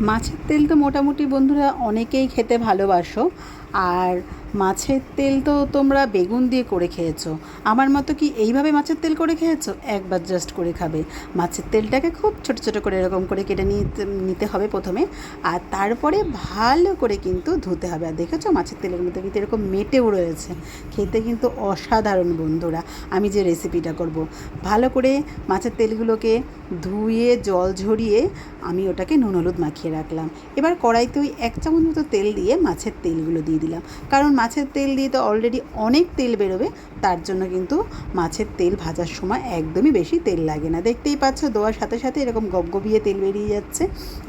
মাছের তেল তো মোটামুটি বন্ধুরা অনেকেই খেতে ভালোবাসো। আর মাছের তেল তো তোমরা বেগুন দিয়ে করে খেয়েছো, আমার মতো কি এইভাবে মাছের তেল করে খেয়েছো? একবার জাস্ট করে খাবে। মাছের তেলটাকে খুব ছোট ছোট করে এরকম করে কেটে নিতে হবে প্রথমে, আর তারপরে ভালো করে কিন্তু ধুতে হবে। আর দেখেছো মাছের তেলের মধ্যে কিন্তু এরকম মেটেও রয়েছে, খেতে কিন্তু অসাধারণ বন্ধুরা। আমি যে রেসিপিটা করব, ভালো করে মাছের তেলগুলোকে ধুয়ে জল ঝরিয়ে আমি ওটাকে নুন হলুদ মাখিয়ে রাখলাম। এবার কড়াইতে ওই 1 চামচ মতো তেল দিয়ে মাছের তেলগুলো দিয়ে দিলাম, কারণ মাছের তেল দিয়ে তো অলরেডি অনেক তেল বেরোবে, তার জন্য কিন্তু মাছের তেল ভাজার সময় একদমই বেশি তেল লাগে না। দেখতেই পাচ্ছ দেওয়ার সাথে সাথে এরকম গবগবিয়ে তেল বেরিয়ে যাচ্ছে।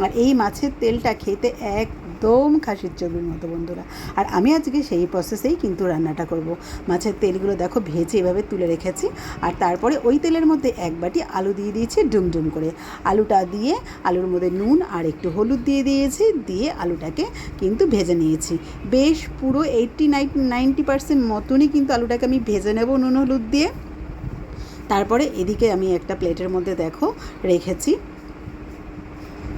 আর এই মাছের তেলটা খেতে একদম খাসির চর্বির মতো বন্ধুরা। আর আমি আজকে সেই প্রসেসেই কিন্তু রান্নাটা করব। মাছের তেলগুলো দেখো ভেজে এভাবে তুলে রেখেছি, আর তারপরে ওই তেলের মধ্যে 1 বাটি আলু দিয়ে দিয়েছি ডুমডুম করে। আলুটা দিয়ে আলুর মধ্যে নুন আর একটু হলুদ দিয়ে দিয়েছি, দিয়ে আলুটাকে কিন্তু ভেজে নিয়েছি। বেশ পুরো 80-90% মতনই কিন্তু আলুটাকে আমি ভেজে নেব নুন হলুদ দিয়ে। তারপরে এদিকে আমি একটা প্লেটের মধ্যে দেখো রেখেছি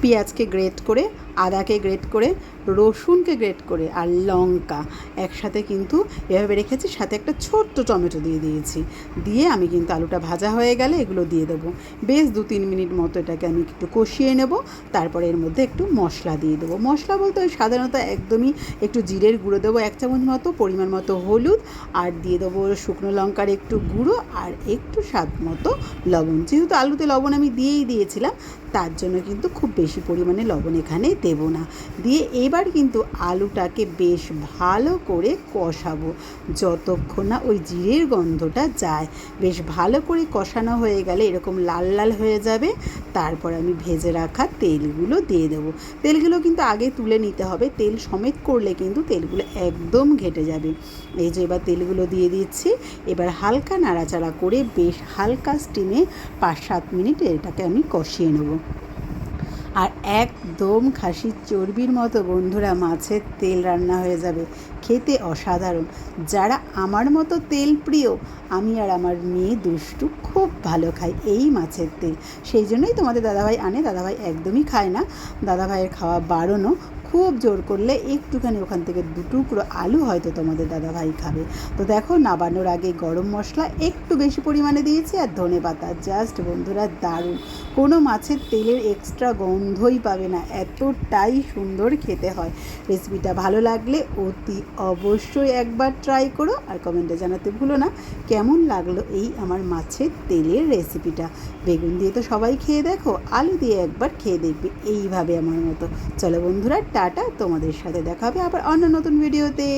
পেঁয়াজকে গ্রেট করে, আদাকে গ্রেট করে, রসুনকে গ্রেট করে আর লঙ্কা একসাথে কিন্তু এভাবে রেখেছি, সাথে একটা ছোট্ট টমেটো দিয়ে দিয়েছি। দিয়ে আমি কিন্তু আলুটা ভাজা হয়ে গেলে এগুলো দিয়ে দেবো। বেশ 2-3 মিনিট মতো এটাকে আমি একটু কষিয়ে নেব। তারপরে এর মধ্যে একটু মশলা দিয়ে দেবো। মশলা বলতে ওই সাধারণত একদমই একটু জিরের গুঁড়ো দেবো 1 চামচ মতো, পরিমাণ মতো হলুদ, আর দিয়ে দেবো শুকনো লঙ্কার একটু গুঁড়ো আর একটু স্বাদ মতো লবণ। যেহেতু আলুতে লবণ আমি দিয়েই দিয়েছিলাম, তার জন্য কিন্তু খুব বেশি পরিমাণে লবণ এখানে দেবো না। দিয়ে এবার কিন্তু আলুটাকে বেশ ভালো করে কষাবো যতক্ষণ না ওই জিরের গন্ধটা যায়। বেশ ভালো করে কষানো হয়ে গেলে এরকম লাল লাল হয়ে যাবে, তারপর আমি ভেজে রাখা তেলগুলো দিয়ে দেবো। তেলগুলো কিন্তু আগে তুলে নিতে হবে, তেল সমেত করলে কিন্তু তেলগুলো একদম ঘেটে যাবে। এই যে এবার তেলগুলো দিয়ে দিচ্ছি। এবার হালকা নাড়াচাড়া করে বেশ হালকা স্টিমে 5-7 মিনিট এটাকে আমি কষিয়ে নেব। আর একদম খাসির চর্বির মতো বন্ধুরা মাছের তেল রান্না হয়ে যাবে, খেতে অসাধারণ। যারা আমার মতো তেল প্রিয়, আমি আর আমার মেয়ে দুষ্টু খুব ভালো খাই এই মাছের তেল। সেই জন্যই তোমাদের দাদাভাই আনে, দাদাভাই একদমই খায় না, দাদাভাইয়ের খাওয়া বারণও। খুব জোর করলে একটুখানি ওখান থেকে 2 টুকরো আলু হয়তো তোমাদের দাদাভাই খাবে। তো দেখো নাবানোর আগে গরম মশলা একটু বেশি পরিমাণে দিয়েছি, আর ধনেপাতা। জাস্ট বন্ধুরা দারুণ, কোনো মাছের তেলের এক্সট্রা গন্ধই পাবে না, এতটাই সুন্দর খেতে হয়। রেসিপিটা ভালো লাগলে অতি অবশ্যই একবার ট্রাই করো, আর কমেন্টে জানাতে ভুলো না কেমন লাগলো এই আমার মাছের তেলের রেসিপিটা। বেগুন দিয়ে তো সবাই খেয়ে দেখো, আলু দিয়ে একবার খেয়ে দেখবে এইভাবে আমার মতো। চলো বন্ধুরা টাটা, তোমাদের সাথে দেখা হবে আবার অন্য নতুন ভিডিওতে।